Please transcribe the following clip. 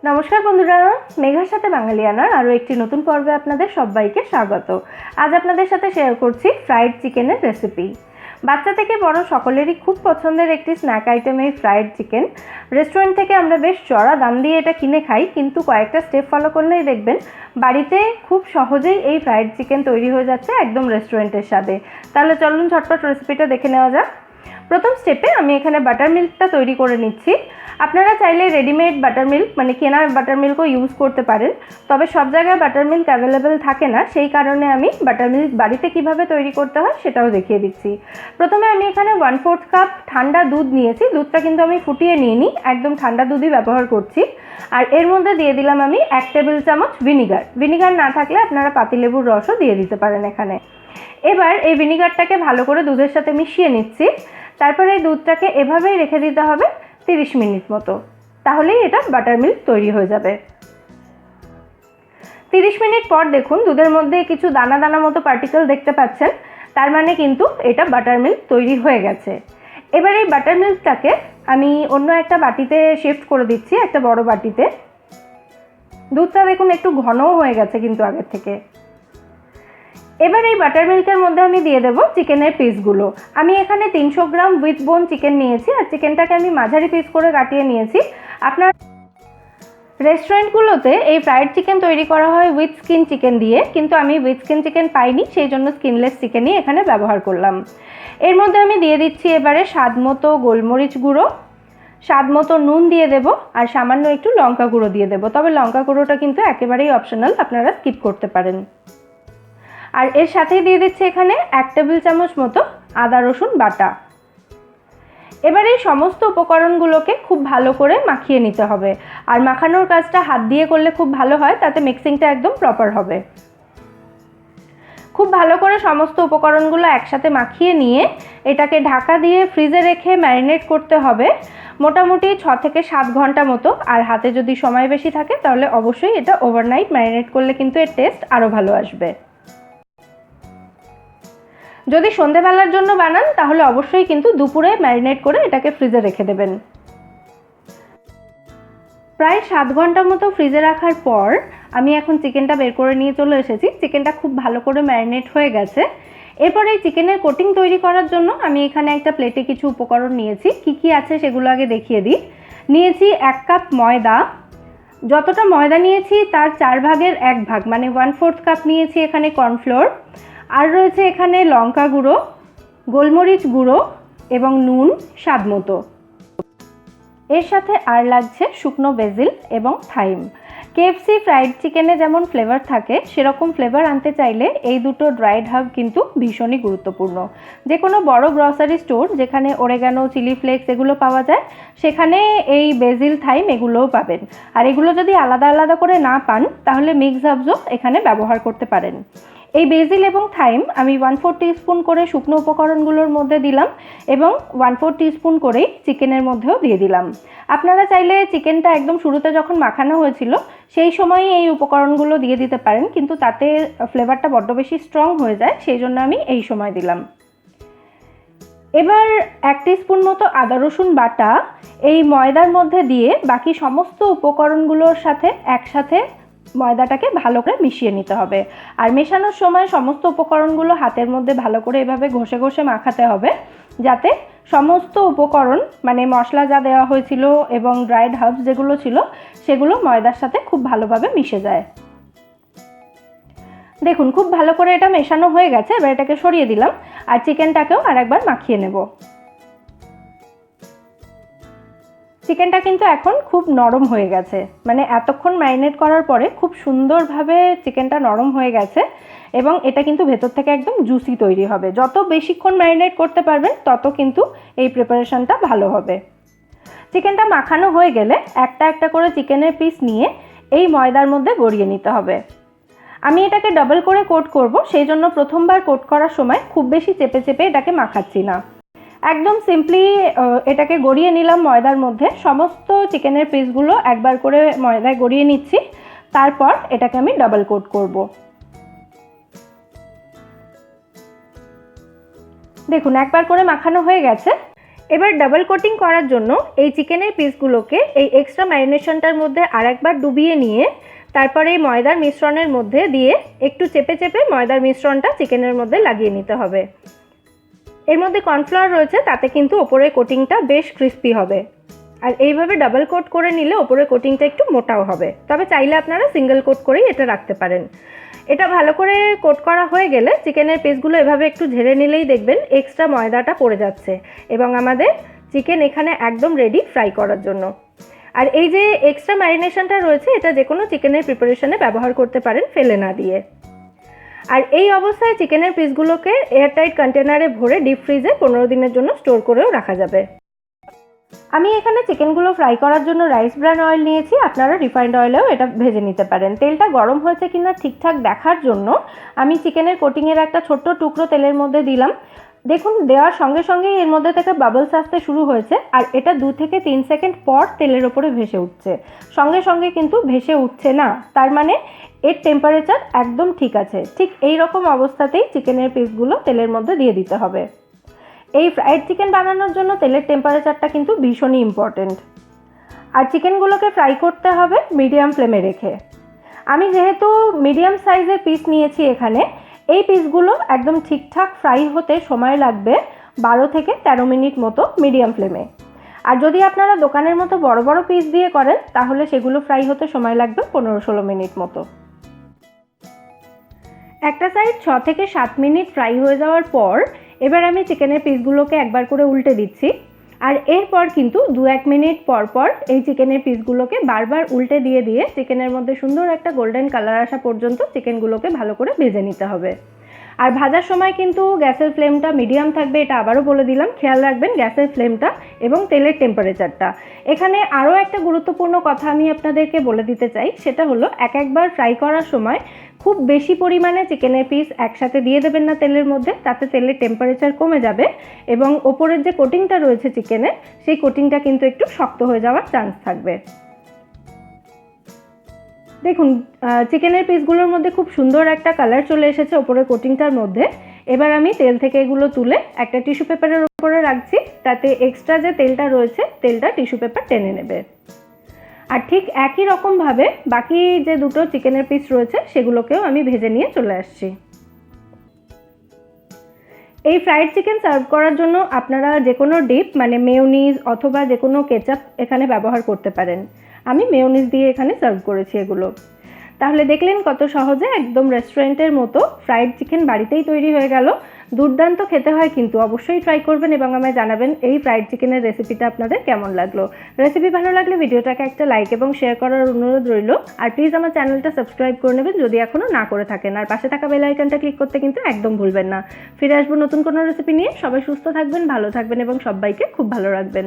নমস্কার বন্ধুরা, মেঘার সাথে বাঙালিয়ানার আরও একটি নতুন পর্বে আপনাদের সবাইকে স্বাগত। আজ আপনাদের সাথে শেয়ার করছি ফ্রাইড চিকেনের রেসিপি। বাচ্চা থেকে বড় সকলেরই খুব পছন্দের একটি স্ন্যাক আইটেম এই ফ্রাইড চিকেন। রেস্টুরেন্ট থেকে আমরা বেশ চড়া দাম দিয়ে এটা কিনে খাই, কিন্তু কয়েকটা স্টেপ ফলো করলেই দেখবেন বাড়িতে খুব সহজেই এই ফ্রাইড চিকেন তৈরি হয়ে যাচ্ছে একদম রেস্টুরেন্টের স্বাদে। তাহলে চলুন ঝটপট রেসিপিটা দেখে নেওয়া যাক। প্রথম স্টেপে আমি এখানে বাটার মিল্কটা তৈরি করে নিচ্ছি। আপনারা চাইলে রেডিমেড বাটার মিল্ক মানে কেনা বাটার মিল্কও ইউজ করতে পারেন, তবে সব জায়গায় বাটার মিল্ক অ্যাভেলেবেল থাকে না, সেই কারণে আমি বাটার মিল্ক বাড়িতে কিভাবে তৈরি করতে হয় সেটাও দেখিয়ে দিচ্ছি। প্রথমে আমি এখানে 1/4 কাপ ঠান্ডা দুধ নিয়েছি। দুধটা কিন্তু আমি ফুটিয়ে নিইনি, একদম ঠান্ডা দুধই ব্যবহার করছি। আর এর মধ্যে দিয়ে দিলাম আমি 1 টেবিল চামচ ভিনিগার না থাকলে আপনারা পাতিলেবুর রসও দিয়ে দিতে পারেন এখানে। এবার এই ভিনিগারটাকে ভালো করে দুধের সাথে মিশিয়ে নিচ্ছি। তারপরে এই দুধটাকে এভাবেই রেখে দিতে হবে 30 মিনিট মতো, তাহলেই এটা বাটার মিল্ক তৈরি হয়ে যাবে। 30 মিনিট পর দেখুন দুধের মধ্যে কিছু দানা দানা মতো পার্টিকেল দেখতে পাচ্ছেন, তার মানে কিন্তু এটা বাটার মিল্ক তৈরি হয়ে গেছে। এবার এই বাটার মিল্কটাকে আমি অন্য একটা বাটিতে শিফট করে দিচ্ছি, একটা বড় বাটিতে। দুধটা দেখুন একটু ঘনও হয়ে গেছে কিন্তু আগের থেকে। এবার এই বাটার মিল্কের মধ্যে আমি দিয়ে দেবো চিকেনের পিসগুলো। আমি এখানে 300 গ্রাম উইথ বোন চিকেন নিয়েছি, আর চিকেনটাকে আমি মাঝারি পিস করে কাটিয়ে নিয়েছি। আপনার রেস্টুরেন্টগুলোতে এই ফ্রাইড চিকেন তৈরি করা হয় উইথ স্কিন চিকেন দিয়ে, কিন্তু আমি উইথ স্কিন চিকেন পাইনি, সেই জন্য স্কিনলেস চিকেনই এখানে ব্যবহার করলাম। এর মধ্যে আমি দিয়ে দিচ্ছি এবারে স্বাদ মতো গোলমরিচ গুঁড়ো, স্বাদ মতো নুন দিয়ে দেবো, আর সামান্য একটু লঙ্কা গুঁড়ো দিয়ে দেবো। তবে লঙ্কা গুঁড়োটা কিন্তু একেবারেই অপশনাল, আপনারা স্কিপ করতে পারেন। আর এর সাথেই দিয়ে দিচ্ছি এখানে 1 টেবিল চামচ মতো আদা রসুন বাটা। এবার এই সমস্ত উপকরণগুলোকে খুব ভালো করে মাখিয়ে নিতে হবে, আর মাখানোর কাজটা হাত দিয়ে করলে খুব ভালো হয়, তাতে মিক্সিংটা একদম প্রপার হবে। খুব ভালো করে সমস্ত উপকরণগুলো একসাথে মাখিয়ে নিয়ে এটাকে ঢাকা দিয়ে ফ্রিজে রেখে ম্যারিনেট করতে হবে মোটামুটি 6 থেকে 7 ঘন্টা মতো। আর হাতে যদি সময় বেশি থাকে তাহলে অবশ্যই এটা ওভারনাইট ম্যারিনেট করলে কিন্তু এর টেস্ট আরও ভালো আসবে। যদি সন্ধেবেলার জন্য বানান তাহলে অবশ্যই কিন্তু দুপুরে ম্যারিনেট করে এটাকে ফ্রিজে রেখে দেবেন। প্রায় 7 ঘন্টা মতো ফ্রিজে রাখার পর আমি এখন চিকেনটা বের করে নিয়ে চলে এসেছি। চিকেনটা খুব ভালো করে ম্যারিনেট হয়ে গেছে। এরপর এই চিকেনের কোটিং তৈরি করার জন্য আমি এখানে একটা প্লেটে কিছু উপকরণ নিয়েছি। কি আছে সেগুলো আগে দেখিয়ে দিই। নিয়েছি 1 কাপ ময়দা। যতটা ময়দা নিয়েছি তার 4 ভাগের 1 ভাগ মানে 1/4 কাপ নিয়েছি এখানে কর্নফ্লোর। আর রয়েছে এখানে লঙ্কা গুঁড়ো, গোলমরিচ গুঁড়ো এবং নুন স্বাদ মতো। এর সাথে আর লাগছে শুকনো বেজিল এবং থাইম। KFC ফ্রাইড চিকেনে যেমন ফ্লেভার থাকে সেরকম ফ্লেভার আনতে চাইলে এই দুটো ড্রাইড হার্ব কিন্তু ভীষণই গুরুত্বপূর্ণ। যে কোনো বড় গ্রসারি স্টোর যেখানে অরেগানো, চিলি ফ্লেক্স এগুলো পাওয়া যায় সেখানে এই বেজিল, থাইম এগুলোও পাবেন। আর এগুলো যদি আলাদা আলাদা করে না পান তাহলে মিক্স হার্বসও এখানে ব্যবহার করতে পারেন। এই বেজিল এবং থাইম আমি 1/4 টিস্পুন করে শুকনো উপকরণগুলোর মধ্যে দিলাম এবং 1/4 টিস্পুন করেই চিকেনের মধ্যেও দিয়ে দিলাম। আপনারা চাইলে চিকেনটা একদম শুরুতে যখন মাখানো হয়েছিল সেই সময়ই এই উপকরণগুলো দিয়ে দিতে পারেন, কিন্তু তাতে ফ্লেভারটা বড্ড বেশি স্ট্রং হয়ে যায়, সেই জন্য আমি এই সময় দিলাম। এবার 1 টিস্পুন মতো আদা রসুন বাটা এই ময়দার মধ্যে দিয়ে বাকি সমস্ত উপকরণগুলোর সাথে একসাথে ময়দাটাকে ভালো করে মিশিয়ে নিতে হবে। আর মেশানোর সময় সমস্ত উপকরণগুলো হাতের মধ্যে ভালো করে এভাবে ঘষে ঘষে মাখাতে হবে, যাতে সমস্ত উপকরণ মানে মশলা যা দেওয়া হয়েছিল এবং ড্রাইড হার্বস যেগুলো ছিল সেগুলো ময়দার সাথে খুব ভালোভাবে মিশে যায়। দেখুন খুব ভালো করে এটা মেশানো হয়ে গেছে। এবার এটাকে সরিয়ে দিলাম আর চিকেনটাকেও আরেকবার মাখিয়ে নেব। চিকেনটা কিন্তু এখন খুব নরম হয়ে গেছে, মানে এতক্ষণ ম্যারিনেট করার পরে খুব সুন্দরভাবে চিকেনটা নরম হয়ে গেছে এবং এটা কিন্তু ভেতর থেকে একদম জুসি তৈরি হবে। যত বেশিক্ষণ ম্যারিনেট করতে পারবেন তত কিন্তু এই প্রিপারেশনটা ভালো হবে। চিকেনটা মাখানো হয়ে গেলে একটা একটা করে চিকেনের পিস নিয়ে এই ময়দার মধ্যে গড়িয়ে নিতে হবে। আমি এটাকে ডাবল করে কোট করব, সেই জন্য প্রথমবার কোট করার সময় খুব বেশি চেপে চেপে এটাকে মাখাচ্ছি না, একদম সিম্পলি এটাকে গড়িয়ে নিলাম ময়দার মধ্যে। সমস্ত চিকেনের পিসগুলো একবার করে ময়দায় গড়িয়ে নিচ্ছি, তারপর এটাকে আমি ডাবল কোট করব। দেখুন একবার করে মাখানো হয়ে গেছে। এবার ডাবল কোটিং করার জন্য এই চিকেনের পিসগুলোকে এই এক্সট্রা ম্যারিনেশনটার মধ্যে আরেকবার ডুবিয়ে নিয়ে তারপরে এই ময়দার মিশ্রণের মধ্যে দিয়ে একটু চেপে চেপে ময়দার মিশ্রণটা চিকেনের মধ্যে লাগিয়ে নিতে হবে। এর মধ্যে কর্নফ্লাওয়ার রয়েছে, তাতে কিন্তু ওপরের কোটিংটা বেশ ক্রিস্পি হবে। আর এইভাবে ডাবল কোট করে নিলে ওপরের কোটিংটা একটু মোটাও হবে, তবে চাইলে আপনারা সিঙ্গেল কোট করেই এটা রাখতে পারেন। এটা ভালো করে কোট করা হয়ে গেলে চিকেনের পিসগুলো এভাবে একটু ঝেড়ে নিলেই দেখবেন এক্সট্রা ময়দাটা পড়ে যাচ্ছে এবং আমাদের চিকেন এখানে একদম রেডি ফ্রাই করার জন্য। আর এই যে এক্সট্রা ম্যারিনেশনটা রয়েছে এটা যে কোনো চিকেনের প্রিপারেশনে ব্যবহার করতে পারেন ফেলে না দিয়ে। আর এই অবস্থায় চিকেনের পিসগুলোকে এয়ারটাইট কন্টেনারে ভরে ডিপ ফ্রিজে 15 দিনের জন্য স্টোর করেও রাখা যাবে। আমি এখানে চিকেনগুলো ফ্রাই করার জন্য রাইস ব্রান অয়েল নিয়েছি, আপনারা রিফাইন্ড অয়েলেও এটা ভেজে নিতে পারেন। তেলটা গরম হয়েছে কিনা ঠিকঠাক দেখার জন্য আমি চিকেনের কোটিংয়ের একটা ছোট্ট টুকরো তেলের মধ্যে দিলাম। দেখুন দেওয়ার সঙ্গে সঙ্গেই এর মধ্যে থেকে বাবলস আসতে শুরু হয়েছে আর এটা 2 থেকে 3 সেকেন্ড পর তেলের ওপরে ভেসে উঠছে, সঙ্গে সঙ্গে কিন্তু ভেসে উঠছে না, তার মানে এর টেম্পারেচার একদম ঠিক আছে। ঠিক এই রকম অবস্থাতেই চিকেনের পিসগুলো তেলের মধ্যে দিয়ে দিতে হবে। এই ফ্রাইড চিকেন বানানোর জন্য তেলের টেম্পারেচারটা কিন্তু ভীষণই ইম্পর্টেন্ট। আর চিকেনগুলোকে ফ্রাই করতে হবে মিডিয়াম ফ্লেমে রেখে। আমি যেহেতু মিডিয়াম সাইজের পিস নিয়েছি এখানে, এই পিসগুলো একদম ঠিকঠাক ফ্রাই হতে সময় লাগবে 12 থেকে 13 মিনিট মতো মিডিয়াম ফ্লেমে। আর যদি আপনারা দোকানের মতো বড় বড় পিস দিয়ে করেন তাহলে সেগুলো ফ্রাই হতে সময় লাগবে 15-16 মিনিট মতো। একটা সাইড 6 থেকে 7 মিনিট ফ্রাই হয়ে যাওয়ার পর এবার আমি চিকেনের পিসগুলোকে একবার করে উল্টে দিচ্ছি। আর এরপর কিন্তু 2-1 মিনিট পর পর এই চিকেনের পিসগুলোকে বারবার উল্টে দিয়ে দিয়ে চিকেনের মধ্যে সুন্দর একটা গোল্ডেন কালার আসা পর্যন্ত চিকেনগুলোকে ভালো করে ভেজে নিতে হবে। আর ভাজার সময় কিন্তু গ্যাসের ফ্লেমটা মিডিয়াম থাকবে, এটা আবারও বলে দিলাম। খেয়াল রাখবেন গ্যাসের ফ্লেমটা এবং তেলের টেম্পারেচারটা। এখানে আরও একটা গুরুত্বপূর্ণ কথা আমি আপনাদেরকে বলে দিতে চাই, সেটা হলো একবার ফ্রাই করার সময় খুব বেশি পরিমাণে চিকেনের পিস একসাথে দিয়ে দেবেন না তেলের মধ্যে, তাতে তেলের টেম্পারেচার কমে যাবে এবং ওপরের যে কোটিংটা রয়েছে চিকেনের সেই কোটিংটা কিন্তু একটু শক্ত হয়ে যাওয়ার চান্স থাকবে। দেখুন চিকেনের পিসগুলোর মধ্যে খুব সুন্দর একটা কালার চলে এসেছে ওপরের কোটিংটার মধ্যে। এবার আমি তেল থেকে এগুলো তুলে একটা টিস্যু পেপারের উপরে রাখছি, তাতে এক্সট্রা যে তেলটা রয়েছে তেলটা টিস্যু পেপার টেনে নেবে। আর ঠিক একই রকমভাবে বাকি যে দুটো চিকেনের পিস রয়েছে সেগুলোকেও আমি ভেজে নিয়ে চলে আসছি। এই ফ্রাইড চিকেন সার্ভ করার জন্য আপনারা যে কোনো ডিপ মানে মেয়োনিজ অথবা যে কোনো কেচাপ এখানে ব্যবহার করতে পারেন। আমি মেয়োনিজ দিয়ে এখানে সার্ভ করেছি এগুলো। তাহলে দেখলেন কত সহজে একদম রেস্টুরেন্টের মতো ফ্রাইড চিকেন বাড়িতেই তৈরি হয়ে গেল। দুর্দান্ত খেতে হয়, কিন্তু অবশ্যই ট্রাই করবেন এবং আমায় জানাবেন এই ফ্রাইড চিকেনের রেসিপিটা আপনাদের কেমন লাগলো। রেসিপি ভালো লাগলে ভিডিওটাকে একটা লাইক এবং শেয়ার করার অনুরোধ রইল। আর প্লিজ আমার চ্যানেলটা সাবস্ক্রাইব করে নেবেন যদি এখনও না করে থাকেন। আর পাশে থাকা বেল আইকনটা ক্লিক করতে কিন্তু একদম ভুলবেন না। ফিরে আসবো নতুন কোনো রেসিপি নিয়ে। সবাই সুস্থ থাকবেন, ভালো থাকবেন এবং সবাইকে খুব ভালো রাখবেন।